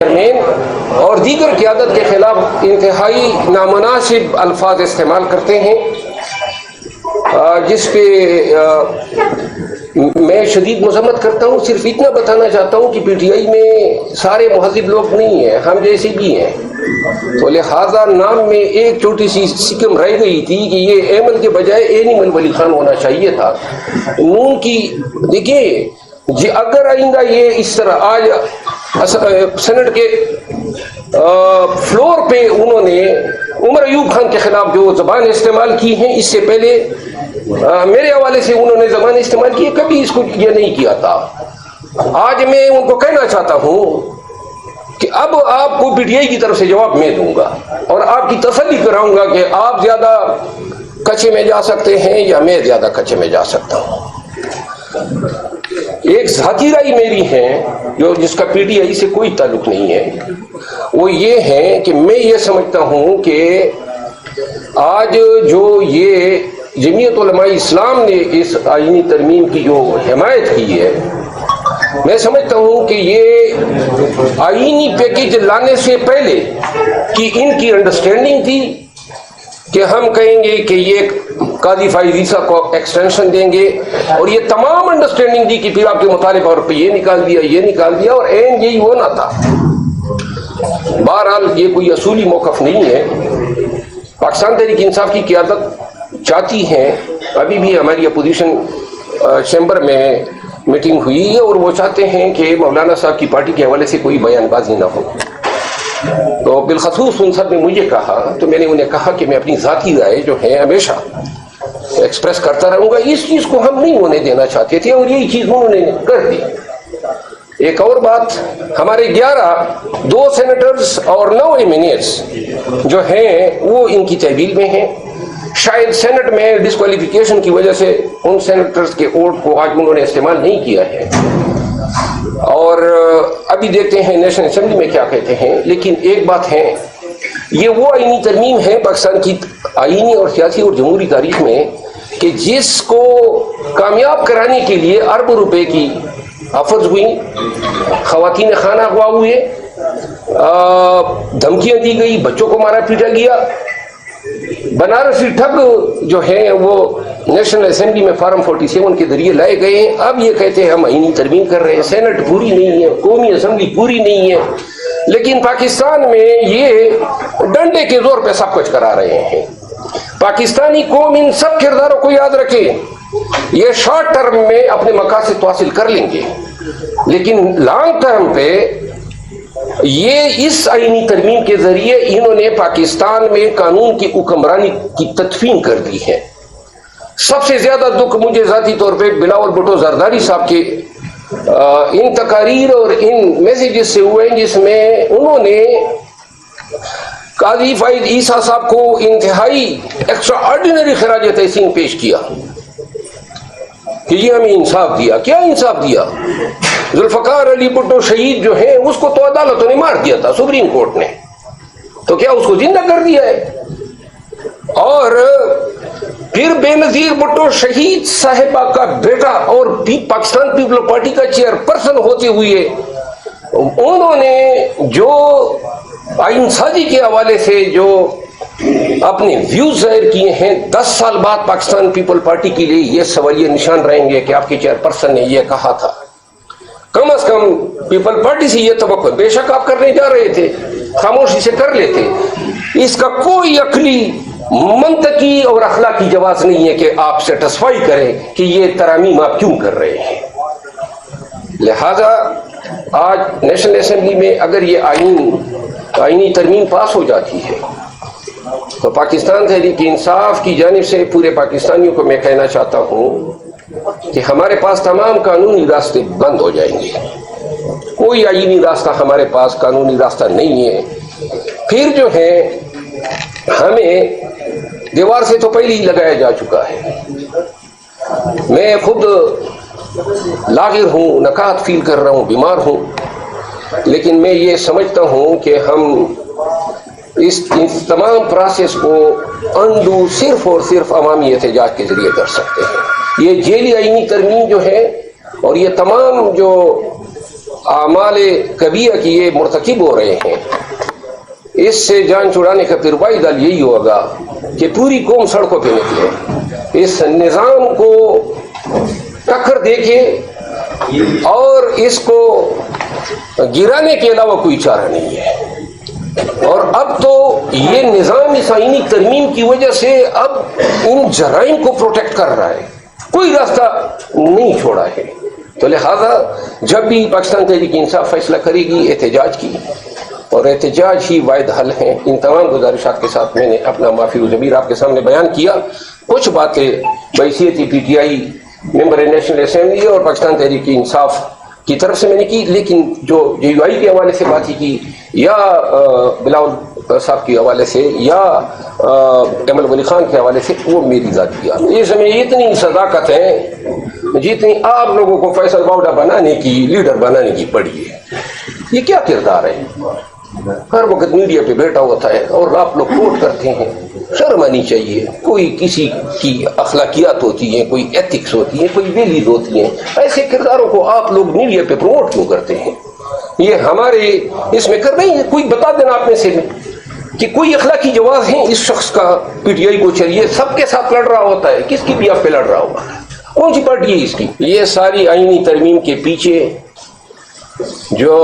Chairman اور دیگر قیادت کے خلاف انتہائی نامناسب الفاظ استعمال کرتے ہیں، جس پہ میں شدید مذمت کرتا ہوں۔ صرف اتنا بتانا چاہتا ہوں کہ پی ٹی آئی میں سارے مہذب لوگ نہیں ہیں، ہم جیسے بھی ہیں، تو لہذا نام میں ایک چھوٹی سی سکم رہ گئی تھی کہ یہ ایمن کے بجائے اینیمل ولی خان ہونا چاہیے تھا۔ نون کی دیکھیے جی، اگر آئندہ یہ اس طرح آج سینٹ کے فلور پہ انہوں نے عمر ایوب خان کے خلاف جو زبان استعمال کی ہیں، اس سے پہلے میرے حوالے سے انہوں نے زبان استعمال کی، کبھی اس کو یہ نہیں کیا تھا۔ آج میں ان کو کہنا چاہتا ہوں کہ اب آپ کو پی ٹی آئی کی طرف سے جواب میں دوں گا اور آپ کی تسلی کراؤں گا کہ آپ زیادہ کچے میں جا سکتے ہیں یا میں زیادہ کچے میں جا سکتا ہوں۔ ایک ذاتی رائے میری ہے جس کا پی ٹی آئی سے کوئی تعلق نہیں ہے، وہ یہ ہے کہ میں یہ سمجھتا ہوں کہ آج جو یہ جمعیت علماء اسلام نے اس آئینی ترمیم کی جو حمایت کی ہے، میں سمجھتا ہوں کہ یہ آئینی پیکیج لانے سے پہلے کہ ان کی انڈرسٹینڈنگ تھی کہ ہم کہیں گے کہ یہ قاضی فائز عیسیٰ کو ایکسٹینشن دیں گے، اور یہ تمام انڈرسٹینڈنگ تھی کہ پھر آپ کے مطالبہ اور پہ یہ نکال دیا اور این یہی ہونا تھا۔ بہرحال یہ کوئی اصولی موقف نہیں ہے۔ پاکستان تحریک انصاف کی قیادت چاہتی ہیں، ابھی بھی ہماری اپوزیشن چیمبر میں میٹنگ ہوئی ہے اور وہ چاہتے ہیں کہ مولانا صاحب کی پارٹی کے حوالے سے کوئی بیان بازی نہ ہو۔ تو بالخصوص ان سب نے مجھے کہا تو میں نے انہیں کہا کہ میں اپنی ذاتی رائے جو ہے ہمیشہ ایکسپریس کرتا رہوں گا، اس چیز کو ہم نہیں ہونے دینا چاہتے تھے اور یہی چیز انہوں نے کر دی۔ ایک اور بات، ہمارے 2 سینیٹرز اور 9 ایمینیٹس جو ہیں وہ ان کی تحویل میں ہیں۔ شاید سینٹ میں ڈسکوالیفیکیشن کی وجہ سے ان سینیٹرز کے ووٹ کو آج انہوں نے استعمال نہیں کیا ہے، اور ابھی دیکھتے ہیں نیشنل اسمبلی میں کیا کہتے ہیں۔ لیکن ایک بات ہے، یہ وہ آئینی ترمیم ہے پاکستان کی آئینی اور سیاسی اور جمہوری تاریخ میں کہ جس کو کامیاب کرانے کے لیے اربوں روپے کی آفرز ہوئی، خواتین خانہ اغوا ہوئے، دھمکیاں دی گئی، بچوں کو مارا پیٹا گیا۔ بنارسی ٹھگ جو ہیں وہ نیشنل اسمبلی میں فارم 47 کے ذریعے لائے گئے ہیں۔ اب یہ کہتے ہیں ہم آئینی ترمیم کر رہے ہیں، سینٹ پوری نہیں ہے، قومی اسمبلی پوری نہیں ہے، لیکن پاکستان میں یہ ڈنڈے کے زور پہ سب کچھ کرا رہے ہیں۔ پاکستانی قوم ان سب کرداروں کو یاد رکھے، یہ شارٹ ٹرم میں اپنے مقاصد تو حاصل کر لیں گے، لیکن لانگ ٹرم پہ یہ اس آئینی ترمیم کے ذریعے انہوں نے پاکستان میں قانون کی حکمرانی کی تدفین کر دی ہے۔ سب سے زیادہ دکھ مجھے ذاتی طور پہ بلاول بھٹو زرداری صاحب کے ان تقاریر اور ان میسیجز سے ہوئے جس میں انہوں نے قاضی فائز عیسیٰ صاحب کو انتہائی ایکسٹرا آرڈینری خراج تحسین پیش کیا کہ یہ ہمیں انصاف دیا۔ کیا انصاف دیا؟ ذوالفقار علی بھٹو شہید جو ہیں اس کو تو عدالتوں نے مار دیا تھا، سپریم کورٹ نے، تو کیا اس کو زندہ کر دیا ہے؟ اور پھر بے نظیر بھٹو شہید صاحبہ کا بیٹا اور پاکستان پیپلز پارٹی کا چیئر پرسن ہوتے ہوئے انہوں نے جو آئین سازی کے حوالے سے جو اپنے ویوز ظاہر کیے ہیں، 10 سال بعد پاکستان پیپل پارٹی کے لیے یہ سوالیہ نشان رہیں گے کہ آپ کے چیئر پرسن نے یہ کہا تھا۔ کم از کم پیپل پارٹی سے یہ توقع، بے شک آپ کرنے جا رہے تھے، خاموشی سے کر لیتے، اس کا کوئی عقلی، منطقی اور اخلاقی جواز نہیں ہے کہ آپ سیٹسفائی کریں کہ یہ ترامیم آپ کیوں کر رہے ہیں۔ لہذا آج نیشنل اسمبلی میں اگر یہ آئینی ترمیم پاس ہو جاتی ہے تو پاکستان تحریک انصاف کی جانب سے پورے پاکستانیوں کو میں کہنا چاہتا ہوں کہ ہمارے پاس تمام قانونی راستے بند ہو جائیں گے، کوئی آئینی راستہ ہمارے پاس قانونی راستہ نہیں ہے۔ پھر جو ہے ہمیں دیوار سے تو پہلے ہی لگایا جا چکا ہے۔ میں خود لاغر ہوں، نکات فیل کر رہا ہوں، بیمار ہوں، لیکن میں یہ سمجھتا ہوں کہ ہم اس تمام پروسیس کو انڈو صرف اور صرف عوامی احتجاج کے ذریعے کر سکتے ہیں۔ یہ جیلی آئینی ترمیم جو ہے اور یہ تمام جو اعمال کبیرہ کی یہ مرتکب ہو رہے ہیں، اس سے جان چھڑانے کا پھر واحد حل یہی ہوگا کہ پوری قوم سڑکوں پہ نکلے، اس نظام کو ٹکر دے کے اور اس کو گرانے کے علاوہ کوئی چارہ نہیں ہے۔ اور اب تو یہ نظام آئینی ترمیم کی وجہ سے اب ان جرائم کو پروٹیکٹ کر رہا ہے، کوئی راستہ نہیں چھوڑا ہے۔ تو لہذا جب بھی پاکستان تحریک انصاف فیصلہ کرے گی احتجاج کی، اور احتجاج ہی واحد حل ہے۔ ان تمام گزارشات کے ساتھ میں نے اپنا معافی و ضمیر آپ کے سامنے بیان کیا۔ کچھ باتیں بحیثیت P T I member national assembly اور پاکستان تحریک انصاف کی طرف سے میں نے کی، لیکن جو جے یو آئی کے حوالے سے باتیں کی یا بلاول صاحب کے حوالے سے یا ایمل ولی خان کے حوالے سے، وہ میری ذاتی بات ہے۔ اس میں اتنی صداقت ہے جتنی آپ لوگوں کو فیصل باوڈا بنانے کی، لیڈر بنانے کی پڑی ہے۔ یہ کیا کردار ہے؟ ہر وقت میڈیا پہ بیٹھا ہوتا ہے اور آپ لوگ کوٹ کرتے ہیں۔ شرم آنی چاہیے۔ کوئی کسی کی اخلاقیات ہوتی ہیں، کوئی ایتھکس ہوتی ہیں، کوئی ویلیز ہوتی ہیں، ایسے کرداروں کو آپ لوگ میڈیا پہ پروموٹ کیوں کرتے ہیں؟ یہ ہمارے اس میں کر رہے ہیں۔ کوئی بتا دینا آپ میں سے کہ کوئی اخلاقی جواز ہے اس شخص کا پی ٹی آئی کو چلیے سب کے ساتھ لڑ رہا ہوتا ہے، کس کی بھی آپ پہ لڑ رہا ہوگا؟ کون سی پارٹی ہے اس کی؟ یہ ساری آئینی ترمیم کے پیچھے جو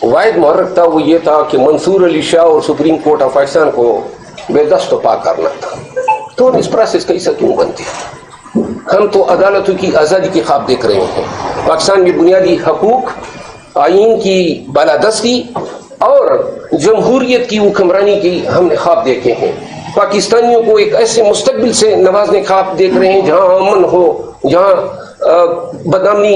واحد محرک تھا وہ یہ تھا کہ منصور علی شاہ اور سپریم کورٹ آف پاکستان کو بے دست و پا کرنا تھا۔ تو ہم اس پروسیس کا حصہ کیوں بنتے ہیں؟ ہم تو عدالتوں کی آزادی کے خواب دیکھ رہے ہیں، پاکستان میں بنیادی حقوق، آئین کی بالادستی اور جمہوریت کی حکمرانی کی ہم نے خواب دیکھے ہیں۔ پاکستانیوں کو ایک ایسے مستقبل سے نوازنے خواب دیکھ رہے ہیں جہاں امن ہو، جہاں بدامنی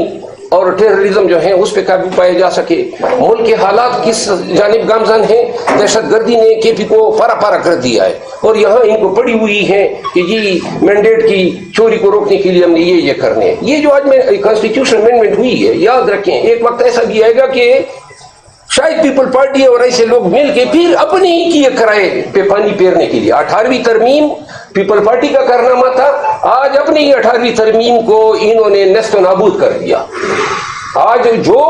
اور ٹیررزم جو ہے اس پہ قابو پایا جا سکے۔ ملک کے حالات کس جانب گامزن ہیں؟ دہشت گردی نے کے پی کو پارا پارا کر دیا ہے، اور یہاں ان کو پڑی ہوئی ہے کہ جی مینڈیٹ کی چوری کو روکنے کے لیے ہم نے یہ کرنے ہیں۔ یہ جو آج میں کانسٹیٹیوشن امینڈمنٹ ہوئی ہے، یاد رکھیں ایک وقت ایسا بھی آئے گا کہ شاید پیپل پارٹی اور ایسے لوگ مل کے پھر اپنے ہی کیے کرائے پہ پانی پھیرنے کے لیے 18ویں ترمیم پیپل پارٹی کا کارنامہ تھا، آج اپنی ہی 18ویں ترمیم کو انہوں نے نیست و نابود کر دیا۔ آج جو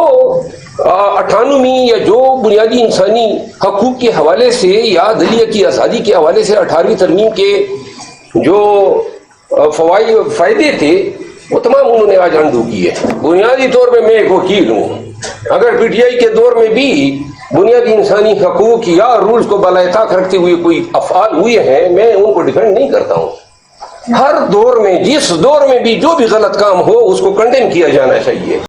98ویں یا جو بنیادی انسانی حقوق کے حوالے سے یا دلیہ کی آزادی کے حوالے سے 18ویں ترمیم کے جو فائدے تھے وہ تمام انہوں نے آج انڈو کیے۔ بنیادی طور پہ میں ایک وکیل ہوں، اگر پی ٹی آئی کے دور میں بھی بنیادی انسانی حقوق یا رولز کو بالائے طاق رکھتے ہوئے کوئی افعال ہوئے ہیں، میں ان کو ڈیفینڈ نہیں کرتا ہوں۔ ہر دور میں جس دور میں بھی جو بھی غلط کام ہو اس کو کنڈیم کیا جانا چاہیے۔